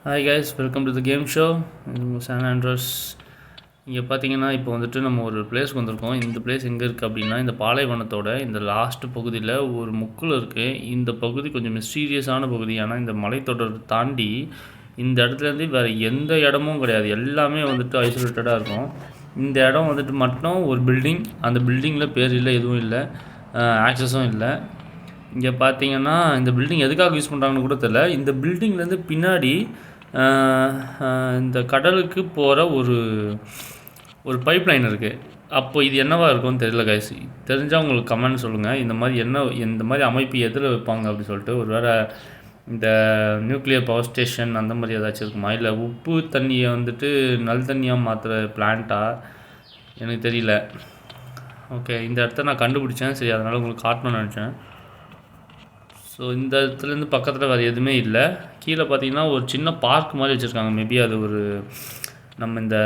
Hi guys, welcome to the game show. San Andreas. இங்கே பார்த்தீங்கன்னா இப்போ வந்துட்டு நம்ம ஒரு பிளேஸ்க்கு வந்திருக்கோம். இந்த பிளேஸ் எங்கே இருக்குது அப்படின்னா, இந்த பாலைவனத்தோட இந்த லாஸ்ட் பகுதியில் ஒரு முக்கில் இருக்குது. இந்த பகுதி கொஞ்சம் மிஸ்டீரியஸான பகுதி. ஆனால் இந்த மலைத்தொடர் தாண்டி இந்த இடத்துலேருந்து வேறு எந்த இடமும் கிடையாது. எல்லாமே வந்துட்டு ஐசோலேட்டடாக இருக்கும். இந்த இடம் வந்துட்டு மட்டும் ஒரு பில்டிங். அந்த பில்டிங்கில் பேர் இல்லை, எதுவும் இல்லை, ஆக்சஸும் இல்லை. இங்கே பார்த்தீங்கன்னா இந்த பில்டிங் எதுக்காக யூஸ் பண்ணுறாங்கன்னு கூட தெரியல. இந்த பில்டிங்லேருந்து பின்னாடி இந்த கடலுக்கு போகிற ஒரு பைப் லைன் இருக்குது. அப்போ இது என்னவா இருக்கும்னு தெரியல கைஸ். தெரிஞ்சால் உங்களுக்கு கமெண்ட் சொல்லுங்கள். இந்த மாதிரி அமைப்பு எதில் வைப்பாங்க அப்படி சொல்லிட்டு. ஒரு வேளை இந்த நியூக்ளியர் பவர் ஸ்டேஷன் அந்த மாதிரி ஏதாச்சும் இருக்குமா, இல்லை உப்பு தண்ணியை வந்துட்டு நல் தண்ணியாக மாற்றுற பிளான்ட்டா, எனக்கு தெரியல. ஓகே, இந்த இடத்த நான் கண்டுபிடிச்சேன். சரி, அதனால் உங்களுக்கு காட்டணும்னு நினச்சேன். ஸோ இந்த இடத்துலேருந்து பக்கத்தில் வேறு எதுவுமே இல்லை. கீழே பார்த்தீங்கன்னா ஒரு சின்ன பார்க் மாதிரி வச்சுருக்காங்க. மேபி அது ஒரு நம்ம இந்த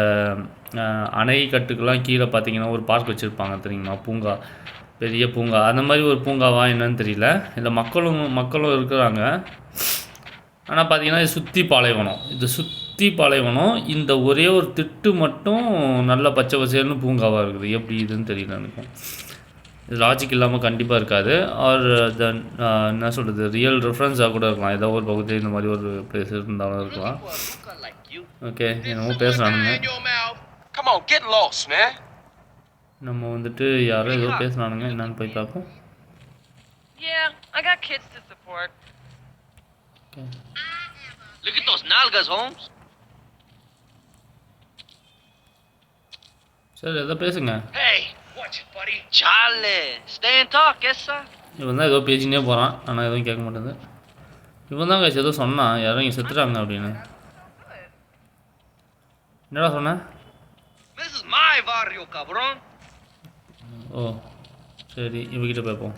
அணை கட்டுக்கெல்லாம் கீழே பார்த்தீங்கன்னா ஒரு பார்க் வச்சுருப்பாங்க தெரியுமா, பூங்கா, பெரிய பூங்கா. அந்த மாதிரி ஒரு பூங்காவா என்னன்னு தெரியல. இல்லை மக்களும் இருக்கிறாங்க. ஆனால் பார்த்தீங்கன்னா இது சுற்றி பாலைவனம். இந்த ஒரே ஒரு திட்டு மட்டும் நல்ல பச்சை பசேல்னு பூங்காவாக இருக்குது. எப்படி இதுன்னு தெரியல எனக்கு. இது லாஜிக் இல்லாமல் கண்டிப்பாக இருக்காது. ஆர் என்ன சொல்கிறது, ரியல் ரெஃபரன்ஸாக கூட இருக்கலாம். ஏதோ ஒரு பகுதி இந்த மாதிரி ஒரு பிளேஸ் இருந்தாலும் இருக்கலாம். ஓகே, என்னமோ பேசுகிறானுங்க. நம்ம வந்துட்டு யாரோ ஏதோ பேசுகிறானுங்க, என்னன்னு போய் பார்ப்போம். சரி, எதோ பேசுங்க. இவன் தான் ஏதோ பேசினே போகிறான், ஆனால் எதுவும் கேட்க மாட்டேங்குது. இவன் தான் ஏதோ சொன்னான், யாரும் இங்கே செத்துட்டாங்க அப்படின்னு. என்னடா சொன்ன? ஓ சரி, இவகிட்ட பார்ப்போம்.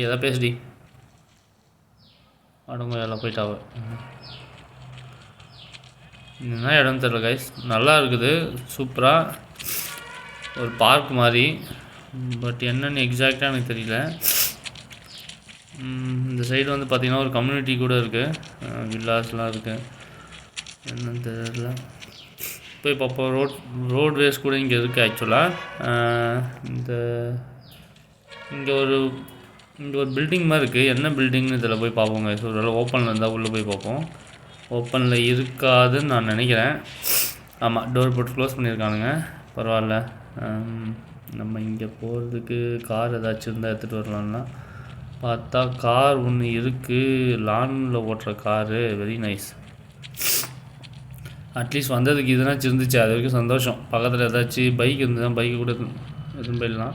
எதாவது பேசுடி. அடங்க, எல்லாம் போயிட்டாவ. என்ன இடம் தெரியல கைஸ். நல்லா இருக்குது, சூப்பராக ஒரு பார்க் மாதிரி. பட் என்னென்னு எக்ஸாக்டாக எனக்கு தெரியல. இந்த சைடு வந்து பார்த்திங்கன்னா ஒரு கம்யூனிட்டி கூட இருக்குது, வில்லாஸ்லாம் இருக்குது. என்னன்னு தெரியல. போய் பார்ப்போம். ரோட்வேஸ் கூட இங்கே இருக்குது ஆக்சுவலாக. இங்கே ஒரு பில்டிங் மாதிரி இருக்குது. என்ன பில்டிங்னு இதில் போய் பார்ப்போங்க. ஸோ ஒரு ஓப்பனில் இருந்தால் உள்ளே போய் பார்ப்போம். ஓப்பனில் இருக்காதுன்னு நான் நினைக்கிறேன். ஆமாம், டோர் போட்டு க்ளோஸ் பண்ணியிருக்கானுங்க. பரவாயில்ல. நம்ம இங்கே போகிறதுக்கு கார் ஏதாச்சும் இருந்தால் எடுத்துகிட்டு வரலாம்னா பார்த்தா கார் ஒன்று இருக்குது. லானில் ஓட்டுற காரு, வெரி நைஸ். அட்லீஸ்ட் வந்ததுக்கு இதுனாச்சும் இருந்துச்சு, அது வரைக்கும் சந்தோஷம். பக்கத்தில் ஏதாச்சும் பைக் இருந்ததுன்னா பைக்கு கூட எதுவும் போயிடலாம்.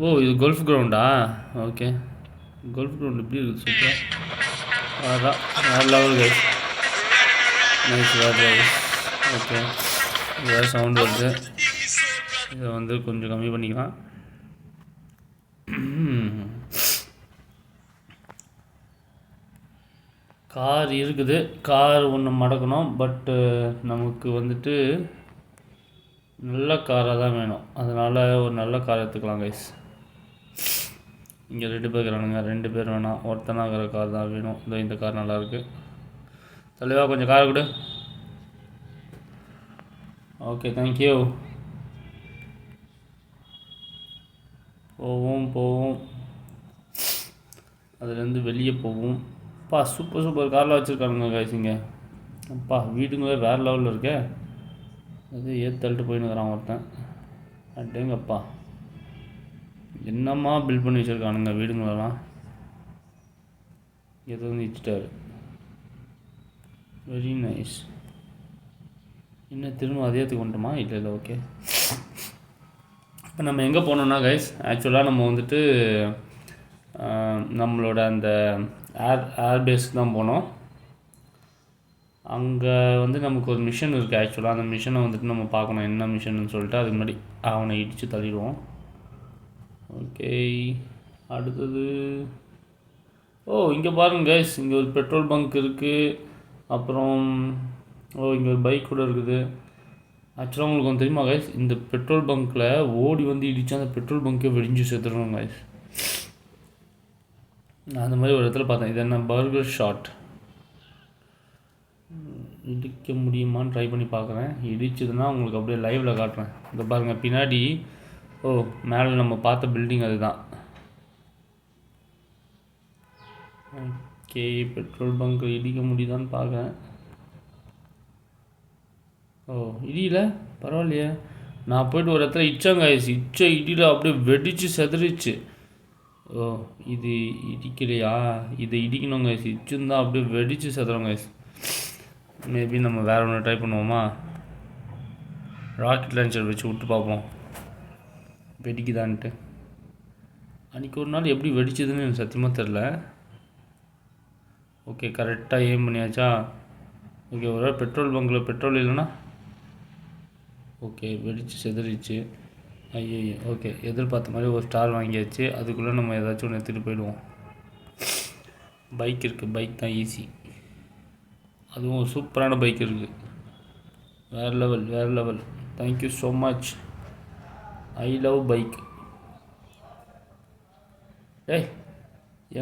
ஓ, இது கோல்ஃப் கிரவுண்டா? ஓகே, கோல்ஃப் கிரவுண்ட் எப்படி இருக்குது? சூப்பராக. அதான் வேறு லெவல் கைஸ். நைஸ், வேறு லெவல். ஓகே, வேறு சவுண்டு வருது. இதை வந்து கொஞ்சம் கம்மி பண்ணிக்கலாம். கார் இருக்குது. கார் ஒன்று மடக்கணும். பட்டு நமக்கு வந்துட்டு நல்ல காராக தான் வேணும். அதனால் ஒரு நல்ல கார் எடுத்துக்கலாம் கைஸ். இங்கே 2 பேர் இருக்கிறானுங்க. 2 பேர் வேணாம், ஒருத்தனாகிற கார் தான் வேணும். இந்த கார் நல்லாயிருக்கு. தலைவா, கொஞ்சம் கார் கொடு. Okay, thank you. போவோம். அதுலேருந்து வெளியே போவோம். அப்பா, சூப்பர் காரில் வச்சுருக்கானுங்க கைஸிங்க. அப்பா, வீடுங்களே வேறு லெவலில் இருக்கே. அது தள்ளிட்டு போயின்னுக்கிறான் ஒருத்தன். அடேங்கப்பா, என்னம்மா பில்ட் பண்ணி வச்சுருக்கானுங்க வீடுங்களெல்லாம். எது வந்து இச்சிட்டாரு. Very nice. இன்னும் திரும்ப அதேத்துக்கு வந்துட்டோமா? இல்லை, ஓகே. இப்போ நம்ம எங்கே போனோம்னா கைஸ், ஆக்சுவலாக நம்ம வந்துட்டு நம்மளோட அந்த ஏர்பேஸ்க்கு தான் போனோம். அங்கே வந்து நமக்கு ஒரு மிஷன் இருக்குது ஆக்சுவலாக. அந்த மிஷனை வந்துட்டு நம்ம பார்க்கணும், என்ன மிஷன்னு சொல்லிட்டு. அதுக்கு முன்னாடி அவனை இடித்து தள்ளிடுவோம். ஓகே, அடுத்தது. இங்கே பாருங்க கைஸ், இங்கே ஒரு பெட்ரோல் பங்க் இருக்குது. அப்புறம் இங்கே ஒரு பைக் கூட இருக்குது. ஆக்சுவலாக உங்களுக்கு வந்து தெரியுமா கைஸ், இந்த பெட்ரோல் பங்க்கில் ஓடி வந்து இடித்து அந்த பெட்ரோல் பங்க்கே வெடிஞ்சு சேர்த்துருவோம் கைஸ். நான் அந்த மாதிரி ஒரு இடத்துல பார்த்தேன். இது என்ன, பர்கர் ஷாட். இடிக்க முடியுமான்னு ட்ரை பண்ணி பார்க்குறேன். இடிச்சதுன்னா உங்களுக்கு அப்படியே லைவில் காட்டுறேன். இந்த பாருங்கள் பின்னாடி. ஓ, மேலே நம்ம பார்த்த பில்டிங் அதுதான். ஓகே, பெட்ரோல் பங்க் இடிக்க முடியுதான்னு பார்க்குறேன். ஓ, இடியில பரவாயில்லையே. நான் போய்ட்டு ஒரு இடத்துல இடிச்சாங்க. இடிச்ச இடியில் அப்படியே வெடித்து செதறிச்சு. ஓ, இது இடிக்கலையா? இதை இடிக்கணுங்க. இடிச்சுருந்தா அப்படியே வெடித்து செதறோங்க. மேபி நம்ம வேறு ஒன்று ட்ரை பண்ணுவோமா? ராக்கெட் லான்ச்சர் வச்சு விட்டு பார்ப்போம் வெடிக்குதான்ட்டு. அன்றைக்கி ஒரு நாள் எப்படி வெடிச்சதுன்னு எனக்கு சத்தியமாக தெரில. ஓகே, கரெக்டாக எய்ம் பண்ணியாச்சா? ஓகே, ஒரு பெட்ரோல் பங்கில் பெட்ரோல் இல்லைன்னா ஓகே வெடித்து செதறிச்சு. ஐயோ, ஓகே, எதிர்பார்த்த மாதிரி ஒரு ஸ்டார் வாங்கியாச்சு. அதுக்குள்ளே நம்ம ஏதாச்சும் ஒன்று எடுத்துகிட்டு போயிடுவோம். பைக் இருக்குது, பைக் தான் ஈஸி. அதுவும் ஒரு சூப்பரான பைக் இருக்குது. வேறு லெவல், வேறு level. Thank you so much. I love bike. ஏய்,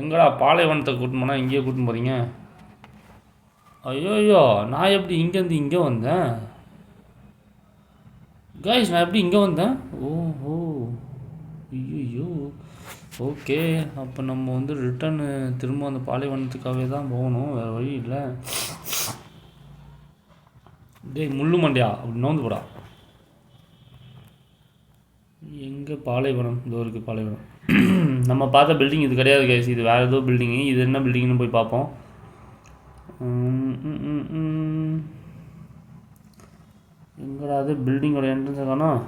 எங்கடா பாலைவனத்தை கூட்டின்னு போனால் இங்கேயே கூட்டின்னு போகிறீங்க? ஐயோ, நான் எப்படி இங்கேருந்து இங்கே வந்தேன்? கைஸ், நான் எப்படி இங்கே வந்தேன்? ஓஹோ, ஐயோ. ஓகே, அப்போ நம்ம வந்து ரிட்டர்னு திரும்ப அந்த பாலைவனத்துக்காகவே தான் போகணும், வேறு வழி இல்லை. டேய் முள்ளு மண்டியா, அப்படி நோந்து போடா. எங்கே பாலைவனம்? இதோ இருக்குது பாலைவனம். நம்ம பார்த்த பில்டிங் இது கிடையாது கைஸ், இது வேறு ஏதோ பில்டிங்கு. இது என்ன பில்டிங்னு போய் பார்ப்போம். எங்கடா அது பில்டிங்கோட என்ட்ரன்ஸை காணோம்.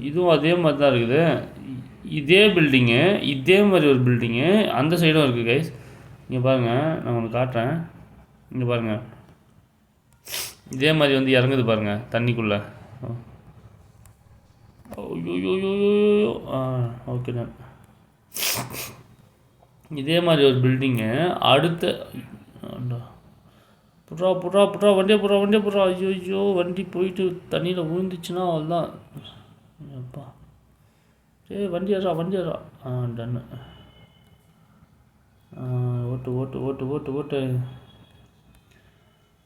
இதுவும் அதே மாதிரி தான் இருக்குது. இதே பில்டிங்கு, இதே மாதிரி ஒரு பில்டிங்கு அந்த சைடும் இருக்குது கைஸ். இங்கே பாருங்கள், நான் ஒன்று காட்டுறேன். இங்கே பாருங்கள், இதே மாதிரி வந்து இறங்குது பாருங்கள் தண்ணிக்குள்ளே. ஐயோயோயோயோ. ஓகே தான். இதே மாதிரி ஒரு பில்டிங்கு அடுத்த புட்ரா புட்ரா புட்ரா வண்டியை புட்ரா வண்டியை புட்ரா. ஐயோ, வண்டி போயிட்டு தண்ணியில் விழுந்துச்சுன்னா அவ்வளோதான். அப்பா, சரி வண்டி ஏறா வண்டி ஏறா. டன்னு. ஓட்டு ஓட்டு ஓட்டு ஓட்டு ஓட்டு.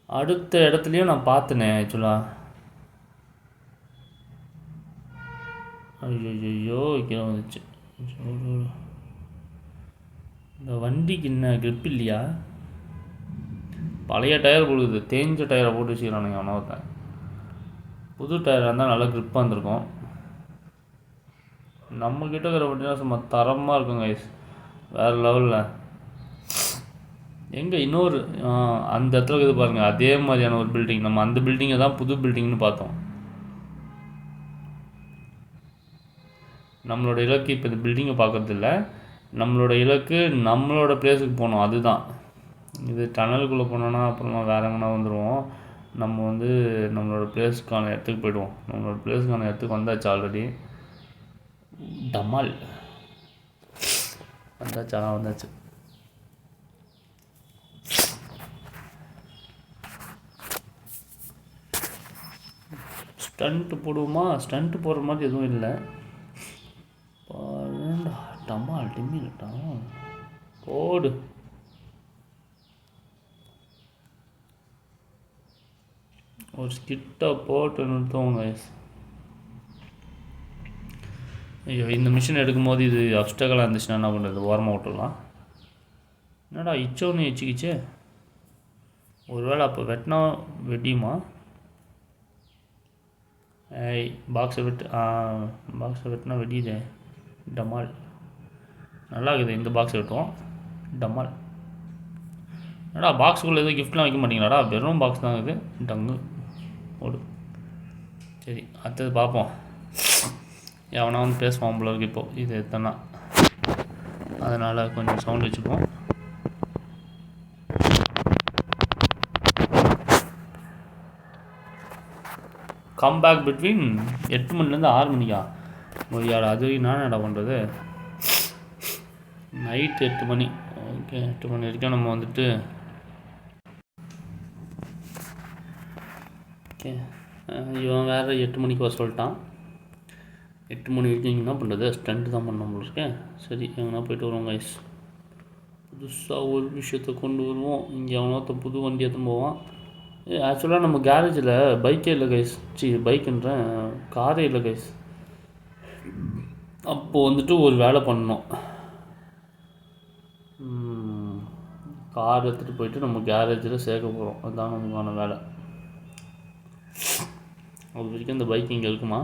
அடுத்த இடத்துலையும் நான் பார்த்தனே ஆக்சுவலாக. ஐயோ, கீழே வந்துச்சு. இந்த வண்டிக்கு என்ன கிரிப் இல்லையா? பழைய டயர் கொடுக்குது, தேஞ்ச டயரை போட்டு வச்சுக்கிறானுங்க அவனவத்தை. புது டயராக இருந்தால் நல்லா கிரிப்பாக இருந்திருக்கும். நம்மக்கிட்ட இருக்கிற வண்டினா சும்மா தரமாக இருக்கும் கைஸ், வேறு லெவலில். எங்கே இன்னொரு அந்த இடத்துல இது பாருங்கள், அதே மாதிரியான ஒரு பில்டிங். நம்ம அந்த பில்டிங்கை தான் புது பில்டிங்னு பார்த்தோம். நம்மளோட இலக்கு இப்போ இந்த பில்டிங்கை பார்க்குறதில்ல, நம்மளோட இலக்கு நம்மளோட பிளேஸுக்கு போகணும், அதுதான். இது டனலுக்குள்ளே போனோன்னா அப்புறமா வேறு எங்கன்னா வந்துடுவோம். நம்ம வந்து நம்மளோட பிளேஸுக்கான இடத்துக்கு போய்டுவோம். நம்மளோட பிளேஸுக்கான இடத்துக்கு வந்தாச்சு ஆல்ரெடி. டமால் வந்தாச்சா? வந்தாச்சு. ஸ்டண்ட்டு போடுவோமா? ஸ்டண்ட்டு போடுற மாதிரி எதுவும் இல்லை. டமால் டிம்மில் டமால் போடு. ஒரு ஸ்கிட்டை போட்டு நிறுத்துவோங்க. ஐயோ, இந்த மிஷின் எடுக்கும்போது இது அப்டக்கலாக இருந்துச்சுன்னா என்ன பண்ணுறது? ஓரமாக விட்டுடலாம். என்னடா இச்சோன்னு வச்சுக்கிச்சே. ஒருவேளை அப்போ வெட்டினா வெட்டியுமா? ஏய், பாக்ஸை வெட்டினா வெட்டிடுது. டமால் நல்லா இருக்குது. இந்த பாக்ஸை வெட்டுவோம். டமால். என்னடா பாக்ஸுக்குள்ளே எதுவும் கிஃப்ட்லாம் வைக்க மாட்டீங்களாடா? வெறும் பாக்ஸ் தான் இருக்குது. டங்கு ஓடு. சரி, அடுத்தது பார்ப்போம். எவனா வந்து பேசுவான் போல இருக்கு இப்போது. இது எத்தனா, அதனால் கொஞ்சம் சவுண்ட் வச்சுப்போம். கம் பேக் பிட்வீன் 8 மணிலேருந்து 6 மணிக்கா? மொழியாடா, அது வரைக்கும் நான் என்ன பண்ணுறது? நைட்டு 8 மணி. ஓகே, 8 மணி வரைக்கும் நம்ம வந்துட்டு ஓகே. இவன் வேறு 8 மணிக்கு வர சொல்லிட்டான். 8 மணி வரைக்கும் என்ன பண்ணுறது? ஸ்டண்ட் தான் பண்ண முடியும் இருக்கேன். சரி, எங்கன்னா போய்ட்டு வருவோம் கைஸ். புதுசாக ஒரு விஷயத்தை கொண்டு வருவோம். இங்கே எவனோத்த புது வண்டி எடுத்துன்னு போவான். ஆக்சுவலாக நம்ம கேரேஜில் பைக்கே இல்லை கைஸ். பைக்குன்றேன், காரே இல்லை கைஸ். அப்போது வந்துட்டு ஒரு வேலை பண்ணோம். கார் எடுத்துகிட்டு போயிட்டு நம்ம கேரேஜில் சேர்க்க போகிறோம். அதுதான் நமக்கான வேலை. அது வரைக்கும் இந்த பைக் இங்கே இருக்குமா?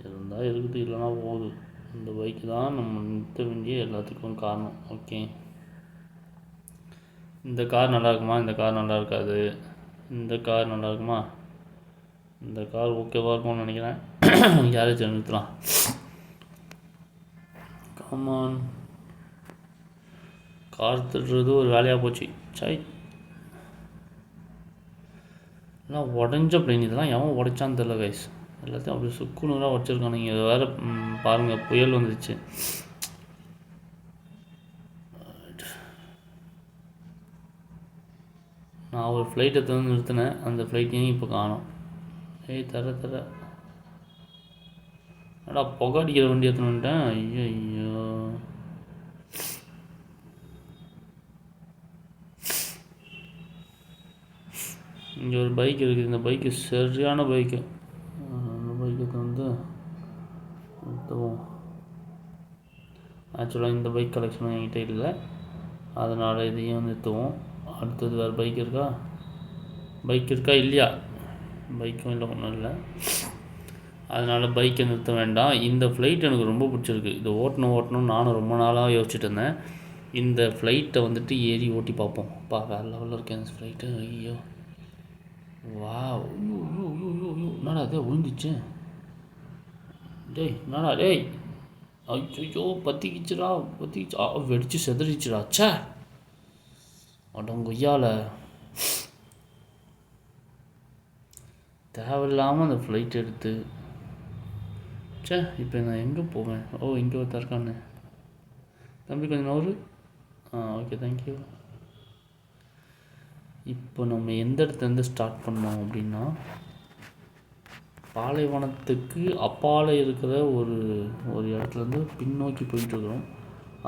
இருந்தால் இருக்குது, இல்லைனா போகுது. இந்த பைக்கு தான் நம்ம நிறுத்த வேண்டிய எல்லாத்துக்கும் காரணம். ஓகே, இந்த கார் நல்லா இருக்குமா? இந்த கார் நல்லா இருக்காது. இந்த கார் நல்லா இருக்குமா? இந்த கார் ஓகேவாக இருக்கும்னு நினைக்கிறேன். கேரேஜ் நிறுத்தலாம். கமான், கார் திட்டுறது ஒரு வேலையாக போச்சு. சாய், எல்லாம் உடஞ்ச பிளேன். இதெல்லாம் எவன் உடைச்சான்னு தெரில கைஸ். எல்லாத்தையும் அப்படி சுக்குநூறாக உடச்சிருக்கானுங்க. இது வேறு பாருங்கள், புயல் வந்துடுச்சு. நான் ஒரு ஃப்ளைட்டை வந்து நிறுத்தினேன். அந்த ஃப்ளைட்டையும் இப்போ காணோம். தர அடா, புகை அடிக்கிற வண்டி எடுத்துன்னு வந்துட்டேன். ஐயோ, இங்கே ஒரு பைக் இருக்குது. இந்த பைக்கு சரியான பைக்கு. அந்த பைக்கு வந்து நிறுத்துவோம். ஆக்சுவலாக இந்த பைக் கலெக்ஷனும் என்கிட்ட இல்லை, அதனால் இதையும் நிறுத்துவோம். அடுத்தது வேறு பைக் இருக்கா இல்லையா? பைக்கும் இல்லை, ஒன்றும் இல்லை. அதனால் பைக்கை நிறுத்த வேண்டாம். இந்த ஃப்ளைட் எனக்கு ரொம்ப பிடிச்சிருக்கு. இதை ஓட்டணும்னு நானும் ரொம்ப நாளாக யோசிச்சுட்டு இருந்தேன். இந்த ஃப்ளைட்டை வந்துட்டு ஏறி ஓட்டி பார்ப்போம். வேறு லெவலில் இருக்கேன் இந்த ஃப்ளைட்டு. ஐயோ, வா, என்னடா அதே விழுந்துச்சு. என்னடா ஐயோ, பற்றிக்கிச்சு, வெடிச்சு செதறிச்சுடா. சே, கொய்யால தேவையில்லாமல் அந்த ஃப்ளைட் எடுத்து. இப்போ நான் எங்கே போவேன்? இங்கே ஒருத்தர் இருக்கானு. தம்பி கொஞ்சம் நவரு. Okay, thank you. இப்போ நம்ம எந்த இடத்துலேருந்து ஸ்டார்ட் பண்ணோம் அப்படின்னா, பாலைவனத்துக்கு அப்பால் இருக்கிற ஒரு இடத்துலேருந்து பின்னோக்கி போயிட்டுருக்குறோம்.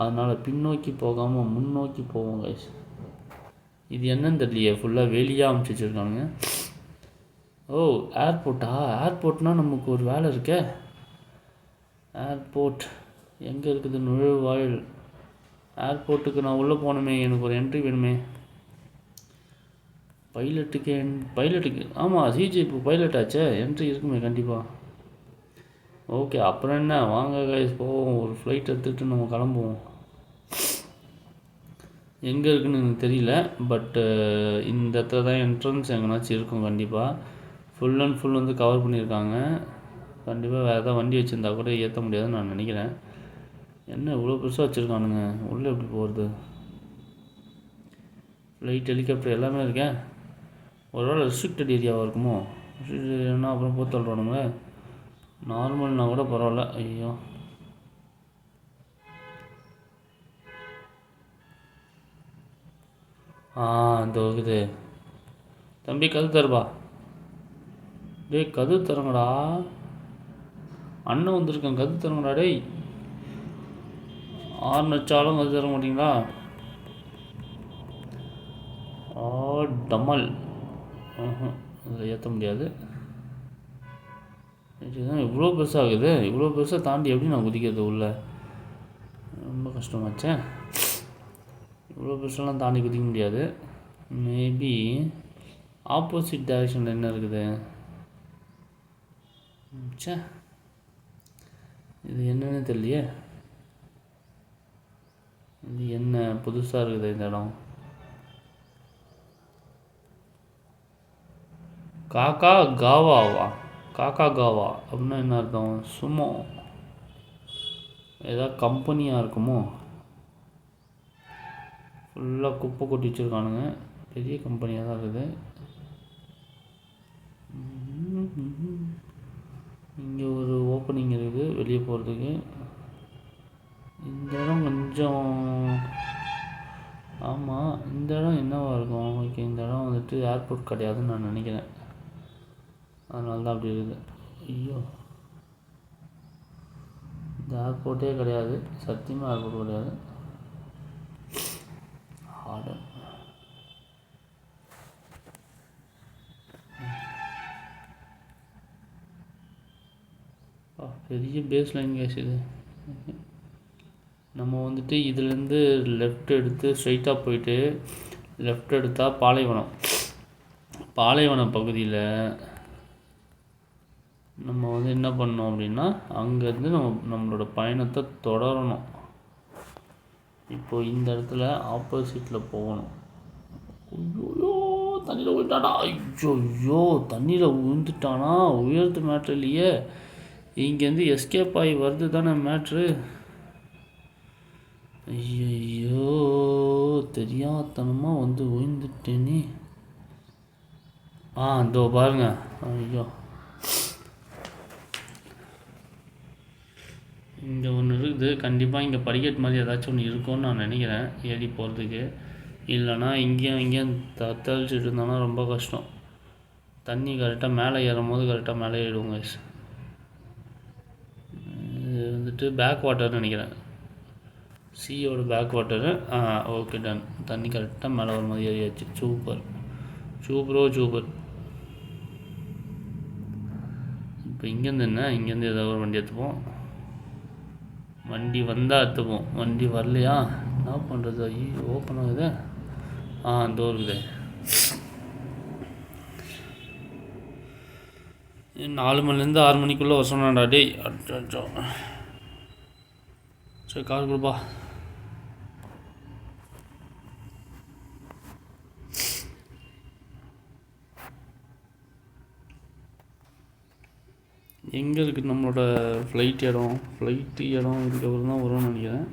அதனால் பின்னோக்கி போகாமல் முன்னோக்கி போவோம் கைஸ். இது என்னன்னு தெரியலையே, ஃபுல்லாக வெளியாக அமுச்சு வச்சுருக்கானுங்க. ஏர்போர்ட்னால் நமக்கு ஒரு வேலை இருக்கே. ஏர்போர்ட் எங்கே இருக்குது? நுழைவாயில். ஏர்போர்ட்டுக்கு நான் உள்ளே போகணுமே, எனக்கு ஒரு என்ட்ரி வேணுமே. பைலட்டுக்கு ஆமாம், சிஜி இப்போ பைலட் ஆச்சே, என்ட்ரி இருக்குமே கண்டிப்பாக. ஓகே, அப்புறம் என்ன, வாங்க கைஸ் போவோம். ஒரு ஃப்ளைட் எடுத்துகிட்டு நம்ம கிளம்புவோம். எங்கே இருக்குதுன்னு எனக்கு தெரியல, பட்டு இந்த இடத்துல தான் என்ட்ரன்ஸ் எங்கேனாச்சும் இருக்கும் கண்டிப்பாக. ஃபுல் அண்ட் ஃபுல் வந்து கவர் பண்ணியிருக்காங்க. கண்டிப்பாக வேறு எதாவது வண்டி வச்சுருந்தா கூட ஏற்ற முடியாதுன்னு நான் நினைக்கிறேன். என்ன இவ்வளோ பெருசாக வச்சுருக்கானுங்க, உள்ளே எப்படி போகிறது? ஃப்ளைட், ஹெலிகாப்டர் எல்லாமே இருக்கேன். ஒரு வேளை ரெஸ்ட்ரிக்டட் ஏரியாவாக இருக்குமோ? ரெஸ்ட்ரிக்டட் ஏரியானா அப்புறம் போய் தள்ளுறானுங்க. நார்மல்னால் கூட பரவாயில்ல. ஐயோ, இந்த இருக்குது. தம்பி கது தருப்பா. கது தரங்கடா. அண்ணன் வந்திருக்கேன், கது தரங்கடா. ஆறு நச்சாலும் கது தர மாட்டிங்களா? டமல். அதில் ஏற்ற முடியாது. இதுதான் இவ்வளோ பெருசாகுது. இவ்வளோ பெருசாக தாண்டி எப்படி நான் குதிக்கிறது உள்ளே? ரொம்ப கஷ்டமாச்சேன். இவ்வளோ பெருசெல்லாம் தாண்டி குதிக்க முடியாது. மேபி ஆப்போசிட் டைரெக்ஷனில் என்ன இருக்குது? இது என்னன்னு தெரியலையே. இது என்ன புதுசாக இருக்குது இந்த இடம்? காக்கா காவா அப்படின்னா என்ன அர்த்தம்? சும்மா ஏதாவது கம்பெனியாக இருக்குமோ? ஃபுல்லாக குப்பை கொட்டி வச்சுருக்கானுங்க. பெரிய கம்பெனியாக தான் இருக்குது. இங்கே ஒரு ஓப்பனிங் இருக்குது வெளியே போகிறதுக்கு. இந்த இடம் கொஞ்சம், ஆமாம், இந்த இடம் என்னவாக இருக்கும்? ஓகே, இந்த இடம் வந்துட்டு ஏர்போர்ட் கிடையாதுன்னு நான் நினைக்கிறேன். அதனால தான் அப்படி இருக்குது. ஐயோ, இந்த ஏர்போர்ட்டே கிடையாது, சத்தியமாக ஏர்போர்ட் கிடையாது. ஹார்டன். பெரிய பேஸ் லைன் கேஸ் இது. நம்ம வந்துட்டு இதுலேருந்து லெஃப்ட் எடுத்து ஸ்ட்ரைட்டாக போயிட்டு லெஃப்ட் எடுத்தால் பாலைவனம் பகுதியில் நம்ம வந்து என்ன பண்ணோம் அப்படின்னா அங்கேருந்து நம்மளோட பயணத்தை தொடரணும். இப்போ இந்த இடத்துல ஆப்போசிட்டில் போகணும். ஐயோ தண்ணியில் விழுந்துட்டானா, ஐயோ தண்ணியில் விழுந்துட்டானா, உயர்த்து மேட்ரு இல்லையே, இங்கேருந்து எஸ்கேப் ஆகி வருது தானே மேட்ரு. ஐயோ தெரியாதனமாக வந்து விழுந்துட்டேனே. இதோ பாருங்க. ஐயோ இங்கே ஒன்று இருக்குது. கண்டிப்பாக இங்கே படிக்கட்டு மாதிரி ஏதாச்சும் ஒன்று இருக்கும்னு நான் நினைக்கிறேன் ஏறி போகிறதுக்கு. இல்லைனா இங்கேயும் தத்தளிச்சுட்டு இருந்தாலும் ரொம்ப கஷ்டம். தண்ணி கரெக்டாக மேலே ஏறும் போது கரெக்டாக மேலே ஏறிடுவோங்க. இது வந்துட்டு பேக் வாட்டர்னு நினைக்கிறேன், சீயோட பேக் வாட்டரு. Okay done. தண்ணி கரெக்டாக மேலே வர மாதிரி ஏறியாச்சு. சூப்பர். இப்போ இங்கேருந்து ஏதாவது ஒரு வண்டி எடுத்துப்போம். வண்டி வந்தால் எடுத்துப்போம், வண்டி வரலையா என்ன பண்ணுறது. ஐயோ ஓப்பன் ஆகுது. இதோ இருக்குது. 4 மணிலேருந்து 6 மணிக்குள்ளே வர சொன்னான்டா டேய். அச்சோ சரி கார் கொடுப்பா. எங்கே இருக்குது நம்மளோட ஃப்ளைட்டு இடம் இதுக்கப்புறம் தான் வரும்னு நினைக்கிறேன்.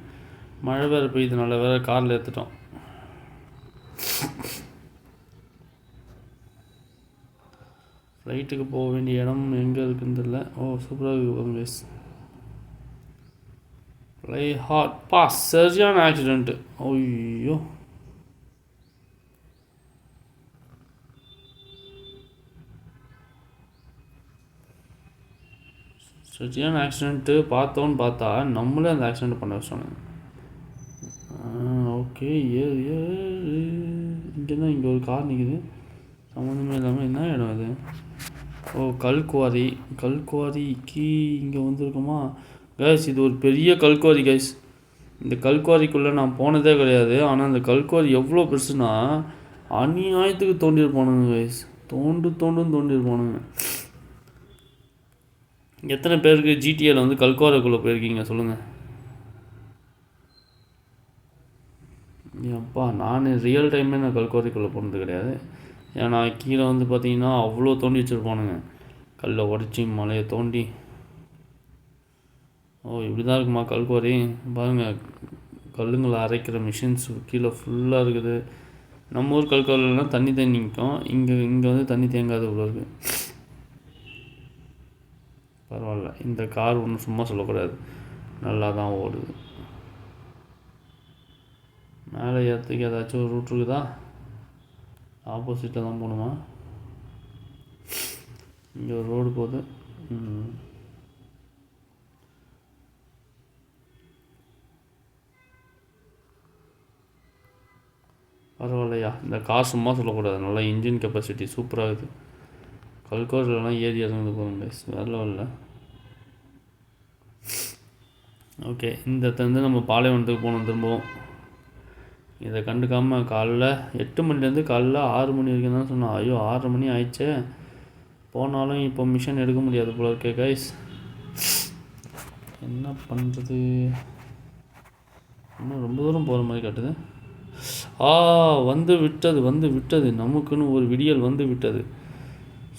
மழை வேறு பெய்யுதுனால வேறு காரில் ஏற்றுட்டோம். ஃப்ளைட்டுக்கு போக வேண்டிய இடம் எங்கே இருக்குன்னு தெரியல. சூப்பராக இருக்குது கைஸ். ஃப்ளை ஹார்ட் சரியான ஆக்சிடெண்ட்டு. ஐயோ சரியான ஆக்சிடெண்ட்டு. பார்த்தா நம்மளே அந்த ஆக்சிடெண்ட் பண்ண வச்சோம். ஓகே இங்கே ஒரு கார் நிற்குது சம்மந்தமே இல்லாமல். என்ன இடம் அது? கல்குவாரிக்கு இங்கே வந்துருக்குமா கைஸ்? இது ஒரு பெரிய கல்குவாரி கைஸ். இந்த கல்குவாரிக்குள்ளே நான் போனதே கிடையாது. ஆனால் இந்த கல்குவாரி எவ்வளோ பெருசுன்னா அநியாயத்துக்கு தோண்டியிருப்பானுங்க கைஸ். தோண்டியிருப்பானுங்க. எத்தனை பேருக்கு ஜிடிஏல வந்து கல்குவாரிக்குள்ளே போயிருக்கீங்க சொல்லுங்கள். அப்பா நான் ரியல் டைமே நான் கல்குவாரிக்குள்ளே போனது கிடையாது. ஏன்னா கீழே வந்து பார்த்திங்கன்னா அவ்வளோ தோண்டி வச்சுருப்பானுங்க. கல்லை உடச்சி மலையை தோண்டி. இப்படி தான் இருக்குமா கல்குவாரி? பாருங்கள், கல்லுங்களை அரைக்கிற மிஷின்ஸ் கீழே ஃபுல்லாக இருக்குது. நம்ம ஊர் கல்குவாரிலாம் தண்ணி நிற்கும். இங்கே வந்து தண்ணி தேங்காது இவ்வளோ இருக்குது. பரவாயில்ல, இந்த கார் ஒன்றும் சும்மா சொல்லக்கூடாது, நல்லா தான் ஓடுது. மேலே ஏற்றுக்கு ஏதாச்சும் ஒரு ரூட் இருக்குதா? ஆப்போசிட்டில் தான் போகணுமா? இங்கே ஒரு ரோடு போகுது. பரவாயில்லையா, இந்த கார் சும்மா சொல்லக்கூடாது, நல்லா இன்ஜின் கெப்பாசிட்டி சூப்பராக இருக்குது. கல்குவாரிலலாம் ஏறி இறங்குது போகுங்க, வேறு இல்லை. ஓகே, இந்த தந்து நம்ம பாலைவனத்துக்கு போகணும் திரும்பவும். இதை கண்டுக்காமல் காலைல 8 மணிலேருந்து காலைல 6 மணி வரைக்கும் தான் சொன்னோம். ஐயோ 6 மணி ஆயிடுச்சே. போனாலும் இப்போ மிஷன் எடுக்க முடியாது போல இருக்கே கைஸ். என்ன பண்ணுறது? இன்னும் ரொம்ப தூரம் போகிற மாதிரி காட்டுது. வந்து விட்டது நமக்குன்னு ஒரு விடியல் வந்து விட்டது.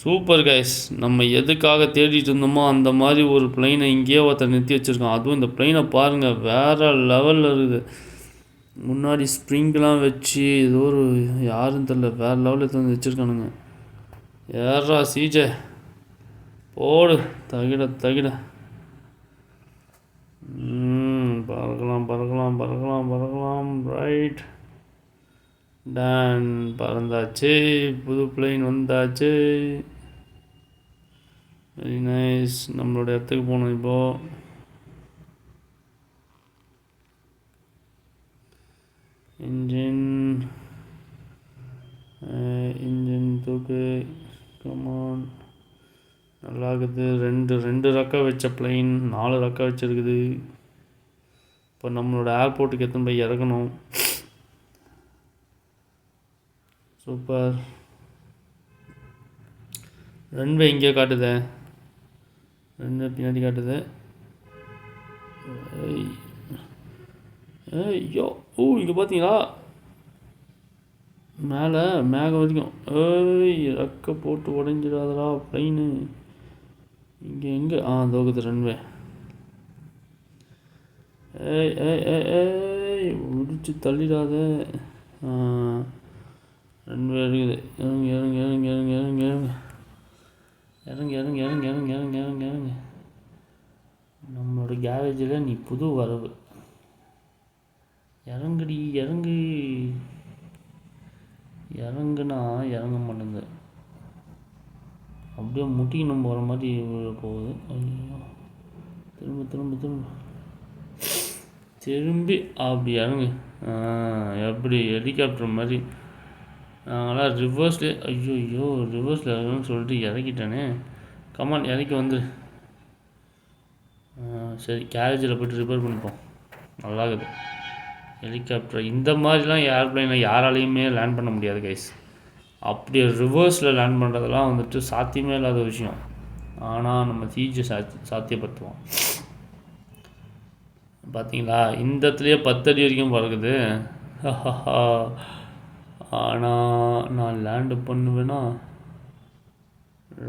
Super guys. நம்ம எதுக்காக தேடிட்டு இருந்தோமோ அந்த மாதிரி ஒரு பிளைனை இங்கேயே ஒருத்தர் நிறுத்தி வச்சுருக்கான். அதுவும் இந்த பிளைனை பாருங்கள், வேறு லெவலில் இருக்குது. முன்னாடி ஸ்ப்ரிங்லாம் வச்சு ஏதோ ஒரு யாருன்னு தெரில வேறு லெவலில் எடுத்து வந்து வச்சுருக்கானுங்க. ஏறா சீஜே போடு, தகிட. பறக்கலாம். ரைட் டன், பறந்தாச்சு. புது பிளைன் வந்தாச்சு. Very nice. நம்மளோட இடத்துக்கு போகணும் இப்போது. இன்ஜின் தூக்கு கமான். நல்லா இருக்குது. ரெண்டு ரெக்கை வச்ச பிளைன் 4 ரெக்கை வச்சுருக்குது. இப்போ நம்மளோட ஏர்போர்ட்டுக்கு எத்தனை போய் இறக்கணும். சூப்பர். ரன்வே இங்கே காட்டுது, ரன்வே பின்னாடி காட்டுது. ஐயோ இங்கே பார்த்தீங்களா மேலே மேகம் வரைக்கும். ரெக்கை போட்டு உடஞ்சிடாதடா ப்ளைனு. இங்கே எங்கே தோக்குது ரன்வே. முடிச்சு தள்ளிடாத. ரன்வே இருக்குது. இறங்கு இறங்கு இறங்கு இறங்கு இறங்கு இறங்கு இறங்கு இறங்கு இறங்கு இறங்கு இறங்கு இறங்கு. நம்மளோட கேரேஜில் நீ புது வரவு. இறங்குடி இறங்கு. இறங்குனா இறங்க மாட்டேங்குது. அப்படியே முட்டிக்கணும் போகிற மாதிரி போகுது. ஐயோ திரும்ப திரும்ப திரும்ப திரும்பி அப்படி இறங்கு. எப்படி ஹெலிகாப்டர் மாதிரி. நாங்களாம் ரிவர்ஸ்லேயே ஐயோ ரிவர்ஸில் இறங்கணும்னு சொல்லிட்டு இறக்கிட்டேனே. கமான் இறக்கி வந்து. சரி கேரேஜில் போய்ட்டு ரிப்பேர் பண்ணிப்போம். நல்லா இருக்குது ஹெலிகாப்டர். இந்த மாதிரிலாம் ஏர்ப்ளைனில் யாராலையுமே லேண்ட் பண்ண முடியாது கைஸ். அப்படியே ரிவர்ஸில் லேண்ட் பண்ணுறதெல்லாம் வந்துட்டு சாத்தியமே இல்லாத விஷயம். ஆனால் நம்ம சிஜி சாத்தியப்படுத்துவோம். பார்த்தீங்களா இந்த இடத்துலையே 10 அடி வரைக்கும் பறக்குது. ஆனால் நான் லேண்டு பண்ணுவேன்னா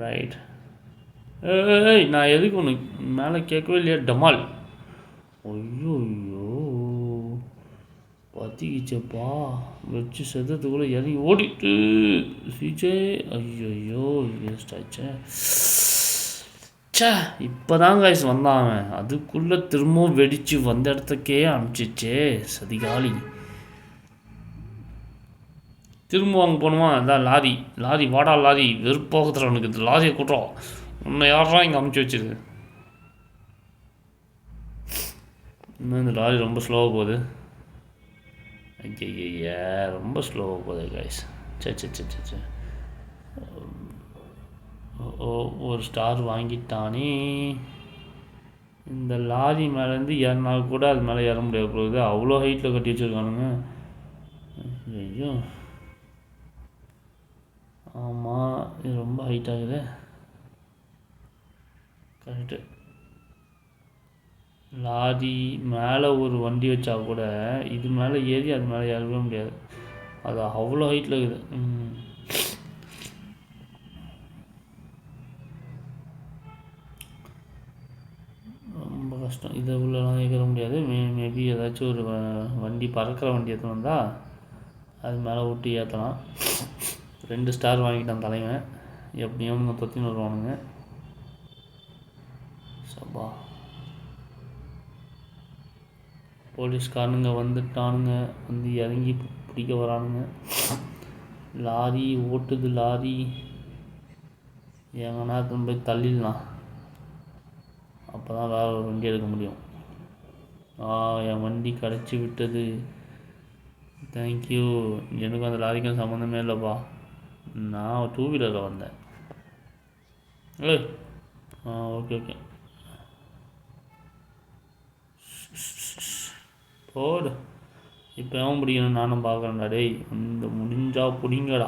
ரைட். நான் எதுக்கு ஒன்று மேலே கேட்கவே இல்லையா டமால். ஐயோ ஐயோ பற்றிக்கிச்சப்பா. வச்சு செதத்துக்குள்ளே இறங்கி ஓடிட்டு சிஜே. ஐயோ வேஸ்ட் ஆச்சே. இப்போ தான் காய்ஸ் வந்தான் அவன். அதுக்குள்ளே திரும்பவும் வெடித்து வந்த இடத்துக்கே அனுப்பிச்சிச்சே சதிகாலி. திரும்ப அங்கே போகணுமா. அதான் லாரி வாடா லாரி. வெறுப்பாகுதுற அவனுக்கு. இது லாரியை கூட்டுறோம். உன்னை யாரா இங்கே அமுச்சு வச்சிருக்கு. இன்னும் இந்த லாரி ரொம்ப ஸ்லோவாக போகுது. ஐயா ரொம்ப ஸ்லோவாக போகுது காய்ஸ். சே ஒரு ஸ்டார் வாங்கிட்டானே. இந்த லாரி மேலேருந்து ஏறினா கூட அது மேலே ஏற முடியாது போகுது. அவ்வளோ ஹைட்டில் கட்டி வச்சுருக்கானுங்க. ஐயோ ஆமாம் இது ரொம்ப ஹைட் ஆகுது. கரெக்டு. லாரி மேலே ஒரு வண்டி வச்சா கூட இது மேலே ஏறி அது மேலே ஏறவே முடியாது. அது அவ்வளோ ஹைட்டில் இருக்குது. ரொம்ப கஷ்டம். இதை உள்ளலாம் ஏற்ற முடியாது. மேபி ஏதாச்சும் ஒரு வண்டி பறக்கிற வண்டி எடுத்து வந்தால் அது மேலே விட்டு ஏற்றலாம். 2 ஸ்டார் வாங்கிட்டான் தலைவன். எப்படியும் தொத்தின்னு வருவானுங்க. சபா போலீஸ்காரனுங்க வந்துட்டானுங்க. வந்து இறங்கி பிடிக்க வரானுங்க. லாரி ஓட்டுது லாரி. எங்கன்னா போய் தள்ளிடலாம். அப்போ தான் வேறு ஒரு வண்டி எடுக்க முடியும். என் வண்டி கிடச்சி விட்டது. தேங்க்யூ. எனக்கும் அந்த லாரிக்கும் சம்மந்தமே இல்லைப்பா. நான் 2 வீலரில் வந்தேன். ஓகே போடு. இப்போ எவன் பிடிக்கணும் நானும் பார்க்குறேன்டா. டேய் அந்த முடிஞ்சா பிடிங்கடா.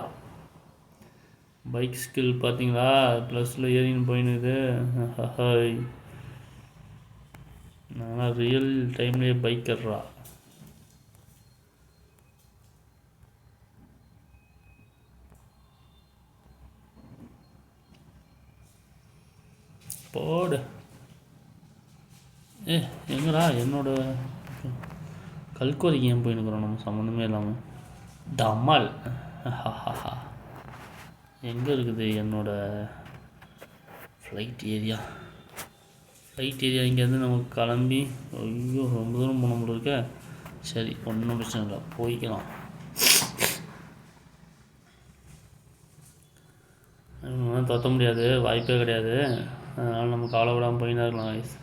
பைக் ஸ்கில் பார்த்தீங்களா ப்ளஸில் ஏறின்னு போயினுது. நான் ரியல் டைம்லேயே பைக்கர்றா. போடு. எங்கடா என்னோட கல்கோரிக்கு ஏன் போயின்னுக்குறோம் நம்ம சம்மந்தமே இல்லாமல். டமால். எங்கே இருக்குது என்னோடய ஃப்ளைட் ஏரியா. இங்கேருந்து நமக்கு கிளம்பி ஐயோ ரொம்ப தூரம் போன முடியும் இருக்க. சரி ஒன்றும் பிரச்சனை இல்லை போய்க்கலாம். தொத்த முடியாது வாய்ப்பே கிடையாது. அதனால் நம்ம கவலைப்படாமல் போயின்னு இருக்கலாம் வயசு.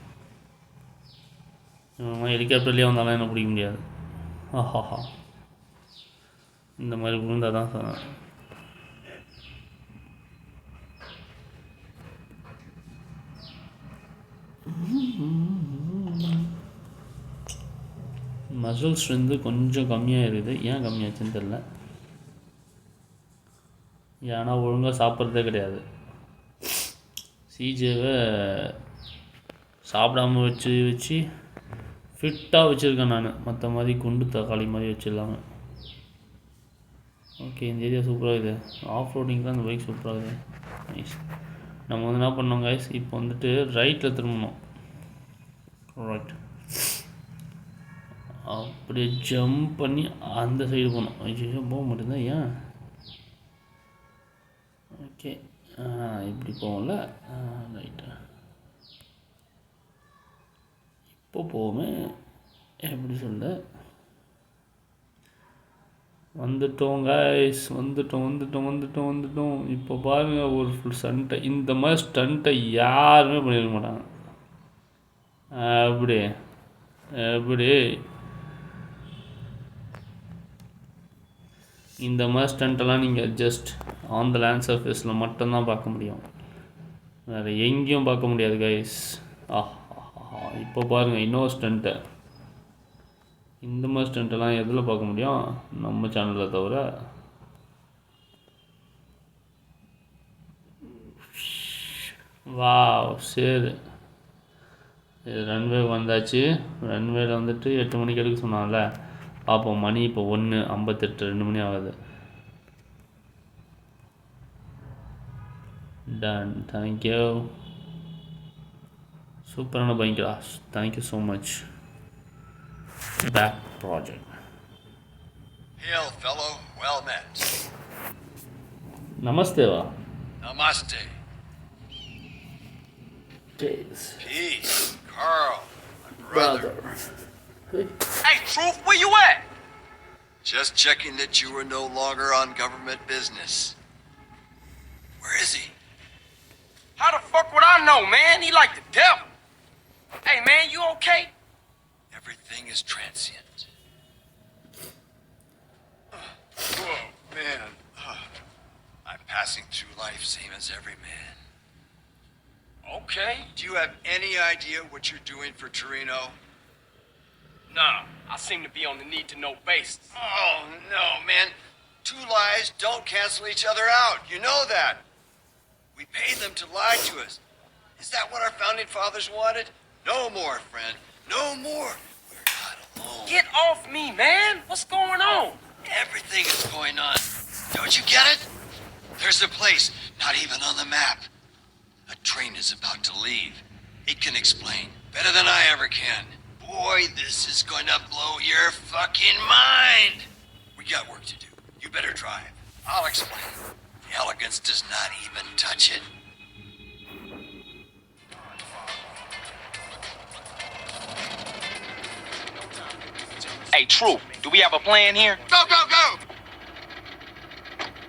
ஹெலிகாப்டர்லேயே வந்தாலும் என்ன பிடிக்க முடியாது. இந்த மாதிரி விழுந்தால் தான் சொன்னேன். மசில் ஸ்ட்ரென்த்து கொஞ்சம் கம்மியாக இருக்குது. ஏன் கம்மியாச்சுன்னு தெரில. ஏன்னா ஒழுங்காக சாப்பிட்றதே கிடையாது. சிஜேவை சாப்பிடாம வச்சு ஃபிட்டாக வச்சுருக்கேன் நான். மற்ற மாதிரி குண்டு தக்காளி மாதிரி வச்சிடலாங்க. ஓகே, இந்த ஏரியா சூப்பராக இருக்குது. ஆஃப் ரோடிங் தான் இந்த பைக் சூப்பராக இருக்குது. நைஸ். நம்ம வந்து என்ன பண்ணோம் கைஸ், இப்போ வந்துட்டு ரைட்டில் திரும்பணும். ரைட் அப்படியே ஜம்ப் பண்ணி அந்த சைடு போகணும். ஐயோ போக மாட்டேங்குதான். ஏன்? ஓகே, இப்படி போகல. ரைட்டு, இப்போ போவோமே. எப்படி சொல்ல, வந்துட்டோம் கைஸ், வந்துட்டோம். இப்போ பாருங்கள், ஒரு ஃபுல் ஸ்டண்ட்டை, இந்த மாதிரி ஸ்டண்ட்டை யாருமே பண்ணியிருக்க மாட்டாங்க. எப்படி இந்த மாதிரி ஸ்டண்ட்டெல்லாம் நீங்கள் ஜஸ்ட் ஆன் த லேண்ட் சர்ஃபேஸில் மட்டும்தான் பார்க்க முடியும். வேறு எங்கேயும் பார்க்க முடியாது கைஸ். இப்போ பாருங்கள் இன்னொரு ஸ்டண்ட்டை. இந்த மாதிரி ஸ்டண்ட்டெல்லாம் எதில் பார்க்க முடியும்? நம்ம சேனலில் தவிர. வாவ், சரி. ரன்வே வந்தாச்சு. ரன்வேல வந்துட்டு 8 மணிக்கு எடுக்க சொன்னான்ல. பார்ப்போம். மணி இப்போ 1:58, 2 மணி ஆகுது. டன். தேங்க்யூ. சூப்பரான பைக்டா. Thank you so much. Back project. Hail, fellow. Well met. நமஸ்தேவா. Namaste. Peace. Peace. Carl, my brother. Hey, Truth, where you at? Just checking that you were no longer on government business. Where is he? How the fuck would I know, man? He like the devil. Hey, man, you okay? Everything is transient. Whoa, man. I'm passing through life same as every man. Okay. Do you have any idea what you're doing for Torino? Nah, I seem to be on the need-to-know basis. Oh, no, man. 2 lies don't cancel each other out. You know that. We paid them to lie to us. Is that what our founding fathers wanted? No more, friend. No more. We're not alone. Get off me, man. What's going on? Everything is going on. Don't you get it? There's a place not even on the map. A train is about to leave. It can explain better than I ever can. Boy, this is going to blow your fucking mind. We got work to do. You better drive. I'll explain. The elegance does not even touch it. Hey, Truth, do we have a plan here? Go, go, go!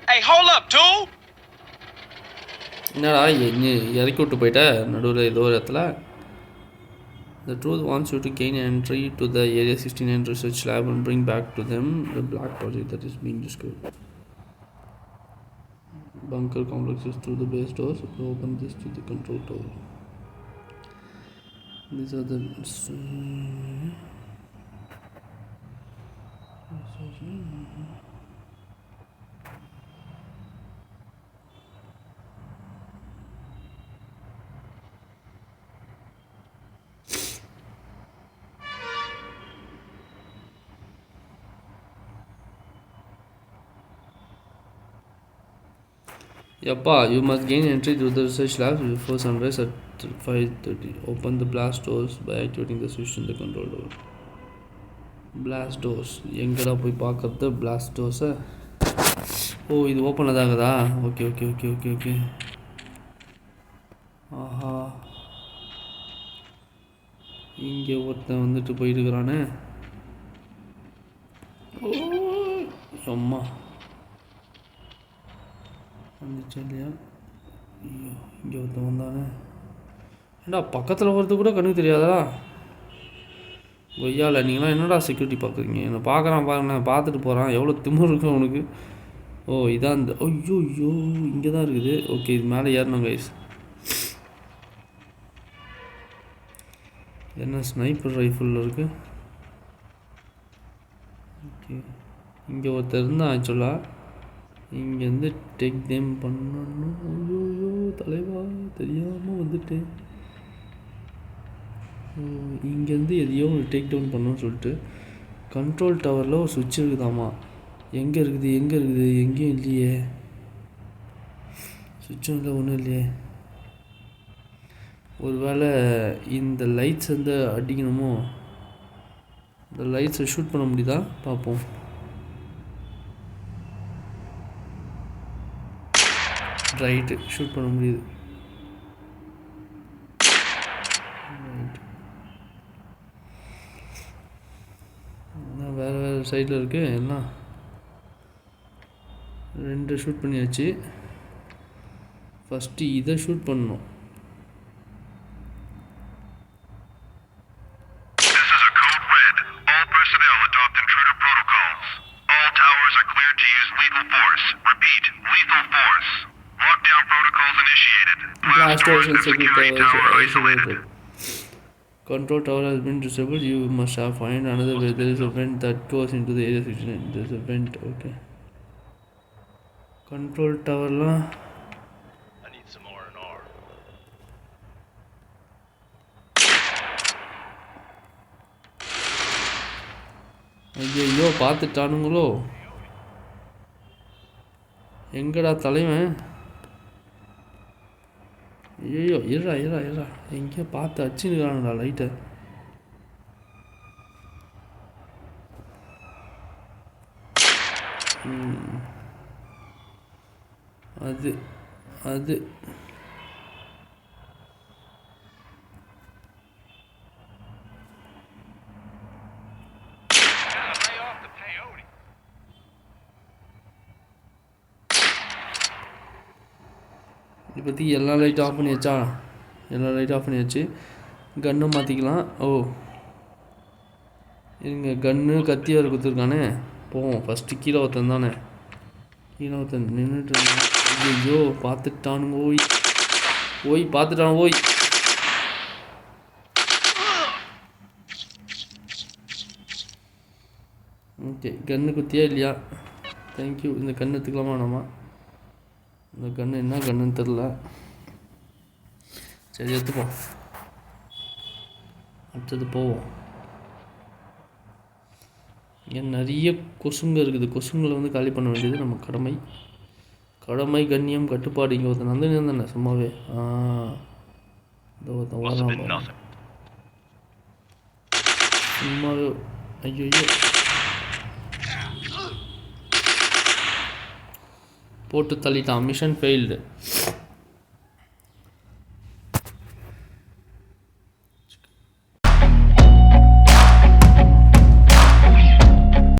Hey, hold up, dude. என்னடா இறக்கி விட்டு போயிட்ட நடுவில் ஏதோ ஒரு இடத்துல. The truth wants you to gain entry to the Area 69 research lab and bring back to them the black project that is being discovered. Bunker complexes through the base doors. Open this to the control tower. These are the... Yappa, you must gain entry to the research labs before sunrise at 5:30. Open the blast doors by activating the switch in the control door. Blast doors. எங்கடா போய் பார்க்கறது blast doors? ஓ, இது open ஆகுதா? Okay. ஆஹா, இங்கே ஒருத்தன் வந்துட்டு போயிருக்கிறானே. ஓ அம்மா வந்துச்சா இல்லையா? ஐயோ, இங்கே ஒருத்தன் வந்தானே. ஏண்டா பக்கத்தில் வரது கூட கண்ணுக்கு தெரியாதா? கொய்யால நீங்களாம் என்னடா செக்யூரிட்டி பார்க்குறீங்க? என்னை பார்க்குறான் பாருங்கண்ணா, பார்த்துட்டு போகிறான். எவ்வளோ திமிரு இருக்கு அவனுக்கு. ஓ இதான் இந்த ஐயோ ஐயோ இங்கே தான் இருக்குது. ஓகே இது மேலே ஏறணும் கைஸ். என்ன ஸ்னைப்பர் ரைஃபிள் இருக்குது. ஓகே இங்கே ஒருத்தர் இருந்தால் ஆக்சுவலாக இங்கேருந்து டேக் தேம் பண்ணணும். ஐயோ தலைவா தெரியாமல் வந்துட்டேன். இங்கேருந்து எதையோ ஒரு டேக் டவுன் பண்ணணும்னு சொல்லிட்டு கண்ட்ரோல் டவரில் ஒரு சுவிட்ச் இருக்குதாம்மா. எங்கே இருக்குது எங்கேயும் இல்லையே. சுவிட்சும் இல்லை ஒன்றும் இல்லையே. ஒரு வேளை இந்த லைட்ஸ் வந்து அடிக்கணுமோ. இந்த லைட்ஸை ஷூட் பண்ண முடியுதா பார்ப்போம். ரைட்டு ஷூட் பண்ண முடியுது. வேறு சைடில் இருக்குது எல்லாம். 2 ஷூட் பண்ணியாச்சு. ஃபஸ்ட்டு இதை ஷூட் பண்ணணும். Control tower has been disabled. You must have find another way. There is a vent that goes into the area 69. There is a vent. Okay. Control tower la. I need some R&R. ஐயோ பார்த்துட்டானுங்களோ. எங்கடா தலைவன்? ஐயோ இருடா எங்கேயோ பார்த்து அடிச்சுன்னுக்கிறானுடா லைட்டை. அது அது இப்போதைக்கு எல்லா லைட்டும் ஆஃப் பண்ணியாச்சா? எல்லா லைட்டும் ஆஃப் பண்ணியாச்சு. கன்னை மாற்றிக்கலாம். ஓ இருங்க, கன்று கத்தி வேறு கொடுத்துருக்கானே. போவோம் ஃபஸ்ட்டு. கீழே ஒருத்தன் தானே, கீழே ஒருத்தன் நின்றுட்டு. ஐயோ பார்த்துட்டானுங்க. ஓய் பார்த்துட்டானு. ஓய் ஓகே கன்று குத்தியா இல்லையா? தேங்க்யூ. இந்த கன்று எடுத்துக்கலாமா நம்ம? இந்த கன்று என்ன கன்றுன்னு தெரில. சரி எடுத்துப்போம். அடுத்தது போவோம். இங்கே நிறைய கொசுங்க இருக்குது. கொசுங்களை வந்து காலி பண்ண வேண்டியது நம்ம கடமை கண்ணியம் கட்டுப்பாடு. இங்கே ஒருத்தன் வந்து தானே சும்மாவே. இந்த ஒருத்தன் வரலாம் சும்மாவே. ஐயோ போட்டு தள்ளிட்டான். Mission failed.